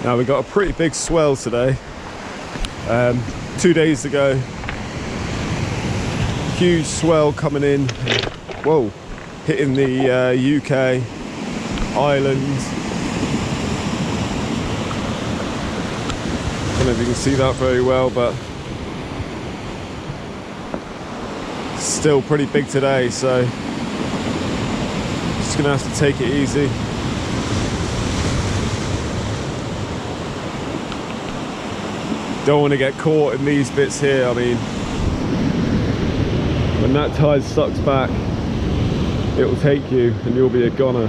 Now we got a pretty big swell today. 2 days ago, huge swell coming in. Whoa, hitting the UK, Ireland. I don't know if you can see that very well, but still pretty big today, so just gonna have to take it easy. Don't want to get caught in these bits here. I mean, when that tide sucks back, it will take you and you'll be a goner.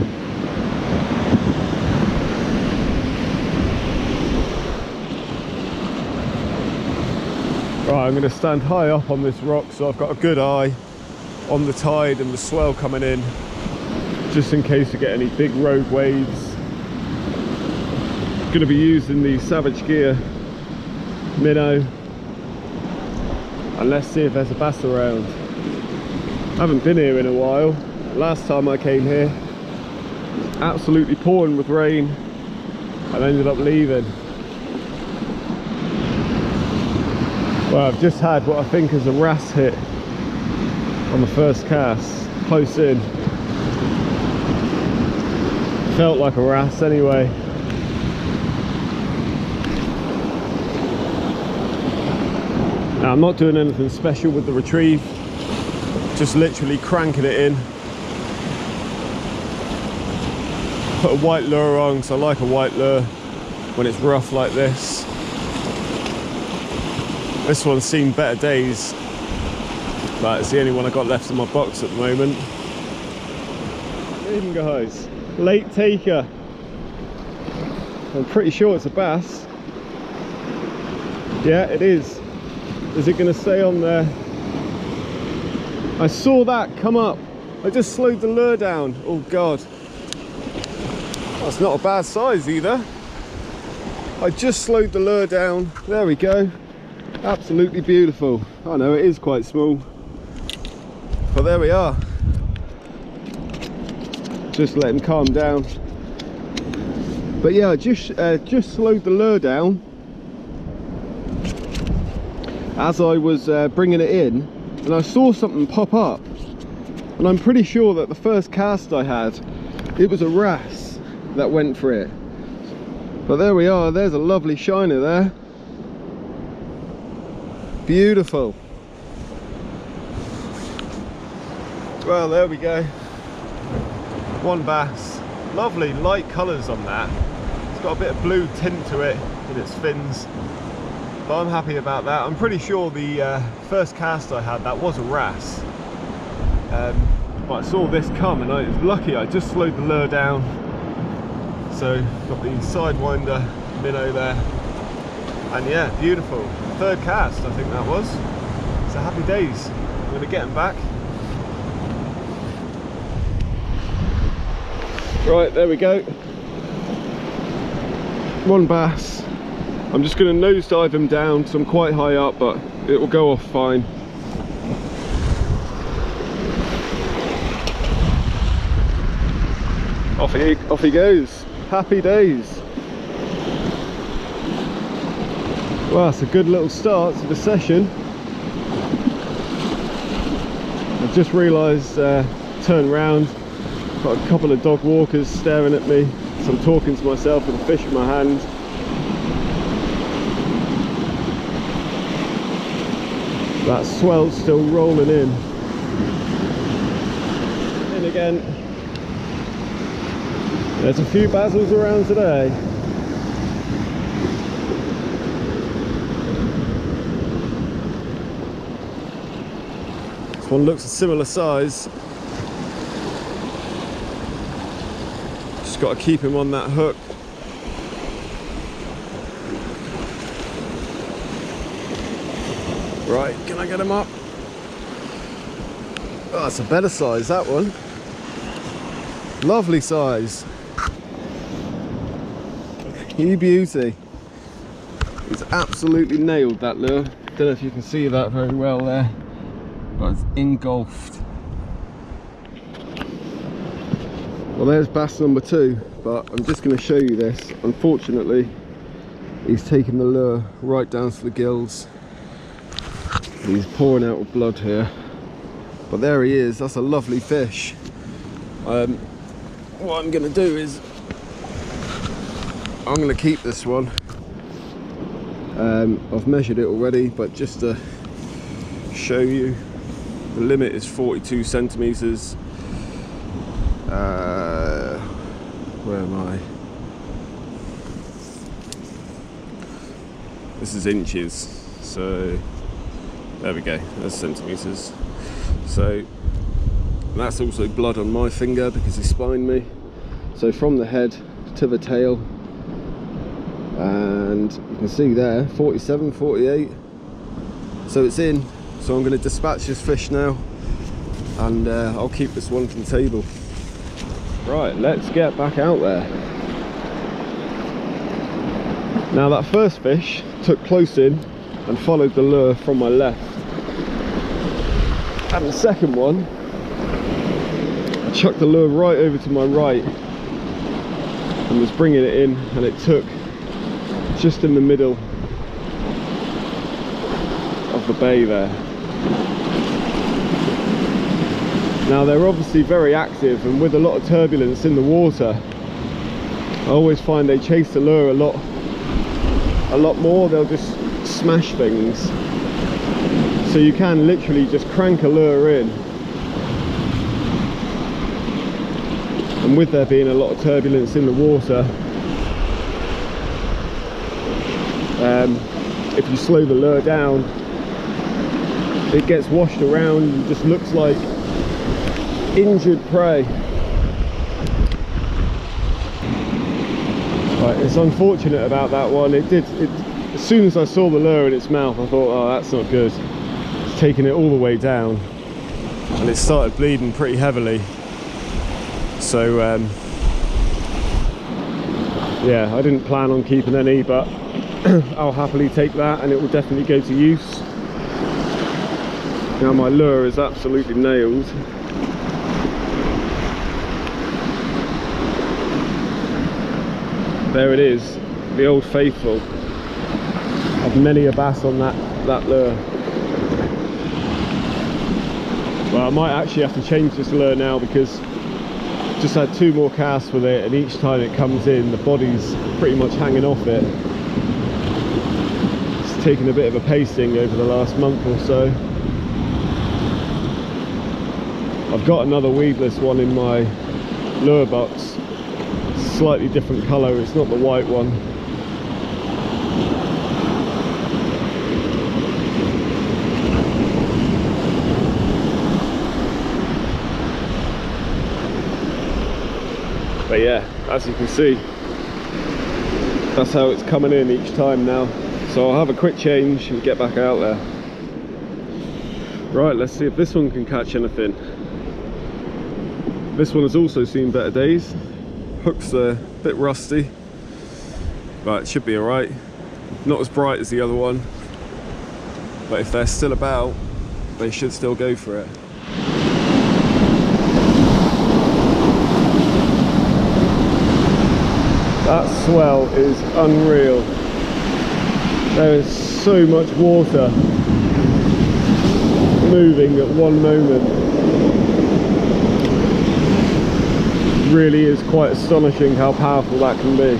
Right, I'm going to stand high up on this rock so I've got a good eye on the tide and the swell coming in, just in case we get any big rogue waves. Going to be using the Savage Gear minnow, and let's see if there's a bass around. I haven't been here in a while. Last time I came here, it was absolutely pouring with rain and ended up leaving. Well, I've just had what I think is a wrasse hit on the first cast, close in. Felt like a wrasse anyway. Now, I'm not doing anything special with the retrieve, just literally cranking it in. Put a white lure on, because I like a white lure when it's rough like this. This one's seen better days, but it's the only one I got left in my box at the moment. Even guys, late taker. I'm pretty sure it's a bass. Yeah, it is. Is it going to stay on there? I saw that come up. I just slowed the lure down. Oh God. That's not a bad size either. I just slowed the lure down. There we go. Absolutely beautiful. I know it is quite small, but there we are. Just let him calm down. But yeah, I just slowed the lure down as I was bringing it in, and I saw something pop up, and I'm pretty sure that the first cast I had, it was a wrasse that went for it. But there we are. There's a lovely shiner there. Beautiful. Well, there we go. One bass. Lovely light colours on that. It's got a bit of blue tint to it in its fins, but I'm happy about that. I'm pretty sure the first cast I had, that was a wrasse. But I saw this come, and I was lucky I just slowed the lure down. So got the Sidewinder minnow there, and yeah, beautiful. Third cast, I think that was. So happy days. I'm going to get him back. Right, there we go. One bass. I'm just going to nosedive him down because I'm quite high up, but it will go off fine. Off he goes. Happy days. Well, that's a good little start to the session. I've just realised, turn round, got a couple of dog walkers staring at me, so I'm talking to myself with a fish in my hand. That swell's still rolling in. In again. There's a few bassels around today. One looks a similar size. Just got to keep him on that hook. Right, can I get him up? Oh, that's a better size, that one. Lovely size. You beauty. It's absolutely nailed, that lure. Don't know if you can see that very well there, but it's engulfed. Well, there's bass number 2, but I'm just going to show you this. Unfortunately, He's taking the lure right down to the gills. He's pouring out with blood here. But there he is, that's a lovely fish. What I'm going to do is, I'm going to keep this one. I've measured it already, but just to show you, the limit is 42 centimeters. Where am I? This is inches, so there we go, that's centimeters. So that's also blood on my finger because he spined me. So from the head to the tail, and you can see there 47, 48. So it's in. So I'm going to dispatch this fish now, and I'll keep this one from the table. Right, let's get back out there. Now that first fish took close in and followed the lure from my left. And the second one, I chucked the lure right over to my right and was bringing it in, and it took just in the middle of the bay there. Now they're obviously very active, and with a lot of turbulence in the water, I always find they chase the lure a lot more. They'll just smash things. So you can literally just crank a lure in. And with there being a lot of turbulence in the water, if you slow the lure down, it gets washed around and just looks like injured prey. Right, it's unfortunate about that one. As soon as I saw the lure in its mouth, I thought, oh, that's not good. It's taking it all the way down, and it started bleeding pretty heavily. So yeah, I didn't plan on keeping any, but I'll happily take that, and it will definitely go to use. Now my lure is absolutely nailed. There it is, the old faithful. I've many a bass on that lure. Well, I might actually have to change this lure now, because I've just had 2 more casts with it, and each time it comes in, the body's pretty much hanging off it. It's taken a bit of a pasting over the last month or so. I've got another weedless one in my lure box. Slightly different colour, it's not the white one. But yeah, as you can see, that's how it's coming in each time now. So I'll have a quick change and get back out there. Right, let's see if this one can catch anything. This one has also seen better days. Hook's a bit rusty, but it should be alright. Not as bright as the other one, but if they're still about, they should still go for it. That swell is unreal. There is so much water moving at one moment. Really is quite astonishing how powerful that can be.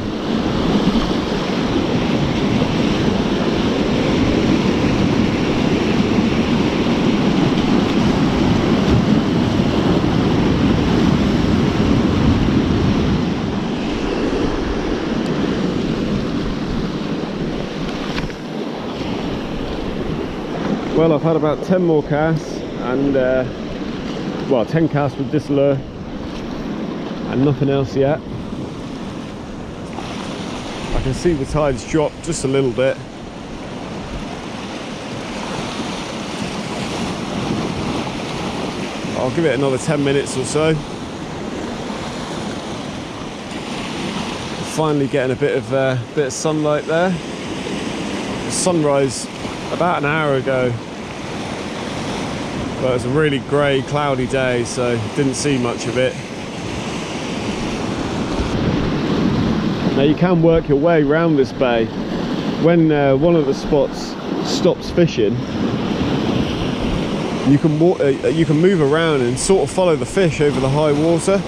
Well, I've had about 10 more casts, and well, 10 casts with this lure and nothing else yet. I can see the tide's dropped just a little bit. I'll give it another 10 minutes or so. Finally getting a bit of sunlight there. The sunrise about an hour ago, but it was a really grey, cloudy day, so didn't see much of it. Now you can work your way around this bay when one of the spots stops fishing, you can move around and sort of follow the fish over the high water.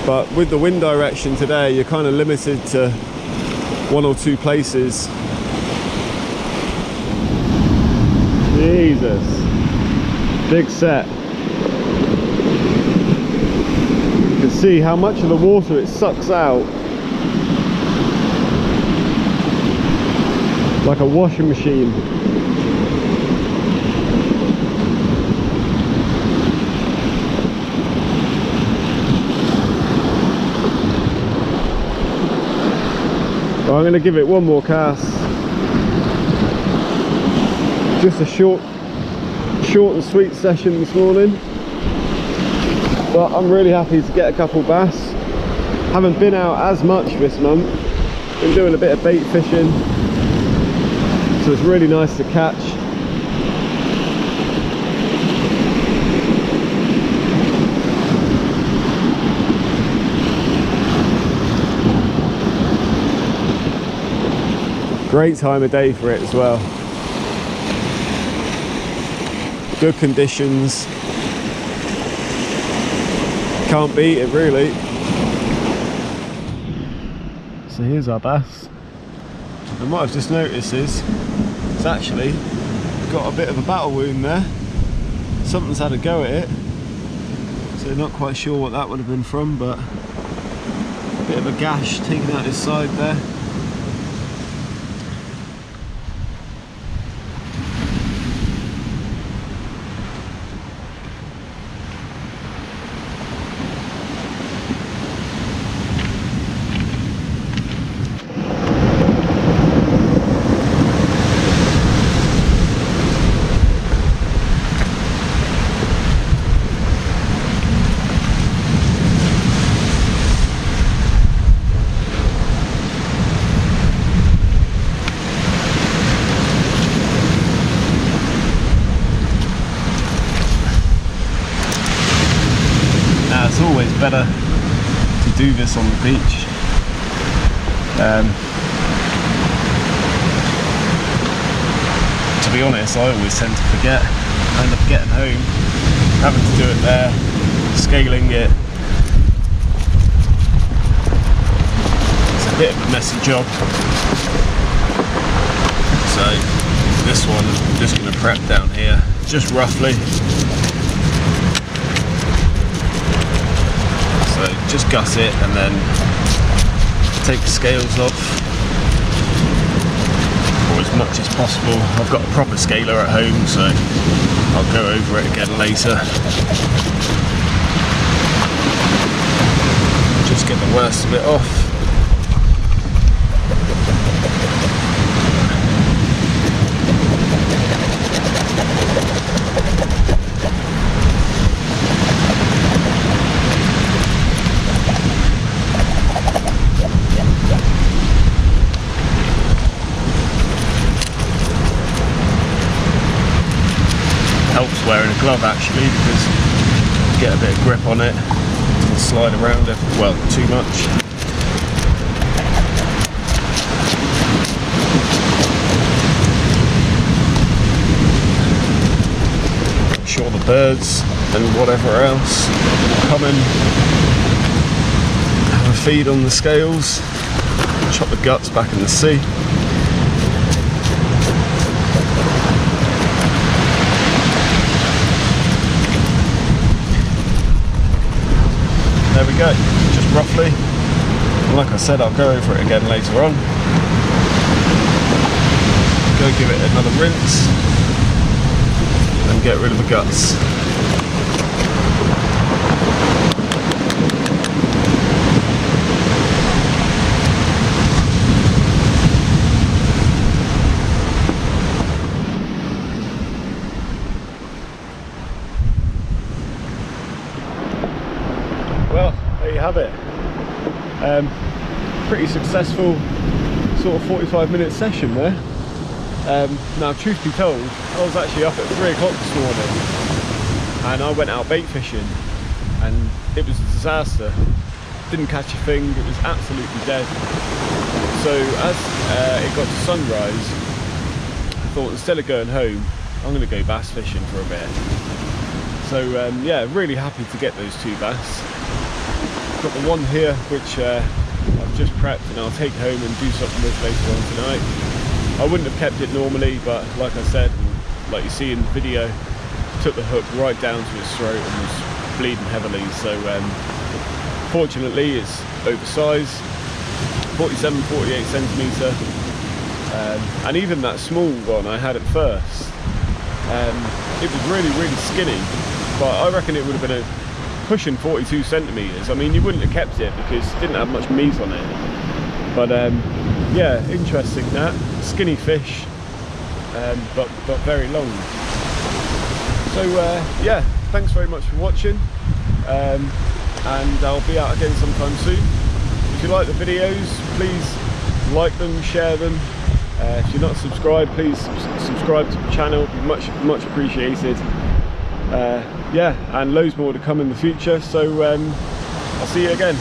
But with the wind direction today, you're kind of limited to 1 or 2 places. Jesus, big set. You can see how much of the water it sucks out, like a washing machine. I'm going to give it one more cast. Just a short and sweet session this morning, but I'm really happy to get a couple bass. Haven't been out as much this month, been doing a bit of bait fishing, so it's really nice to catch. Great time of day for it as well. Good conditions. Can't beat it really. So here's our bass. And what I've just noticed is it's actually got a bit of a battle wound there. Something's had a go at it. So not quite sure what that would have been from, but a bit of a gash taken out his side there. It's always better to do this on the beach. To be honest, I always tend to forget. I end up getting home, having to do it there, scaling it. It's a bit of a messy job. So this one, I'm just going to prep down here, just roughly. So just gut it and then take the scales off, or as much as possible. I've got a proper scaler at home, so I'll go over it again later. Just get the worst of it off. Helps wearing a glove actually, because you get a bit of grip on it and slide around it, well, too much. Make sure the birds and whatever else come and have a feed on the scales. Chop the guts back in the sea. There we go, just roughly. And like I said, I'll go over it again later on. Go give it another rinse and get rid of the guts. Well, there you have it. Pretty successful sort of 45-minute session there. Now, truth be told, I was actually up at 3 o'clock this morning and I went out bait fishing and it was a disaster. didn't catch a thing, it was absolutely dead. So as it got to sunrise, I thought instead of going home, I'm going to go bass fishing for a bit. So yeah, really happy to get those 2 bass. Got the one here which I've just prepped and I'll take home and do something with later on tonight. I wouldn't have kept it normally, but like I said, like you see in the video, took the hook right down to his throat and was bleeding heavily. So fortunately it's oversized, 47-48 centimetre, and even that small one I had at first, it was really skinny, but I reckon it would have been pushing 42 centimetres. I mean, you wouldn't have kept it because it didn't have much meat on it, but yeah, interesting that, skinny fish, but very long. So yeah, thanks very much for watching, and I'll be out again sometime soon. If you like the videos, please like them, share them. If you're not subscribed, please subscribe to the channel, it'd be much appreciated. Yeah, and loads more to come in the future, so I'll see you again.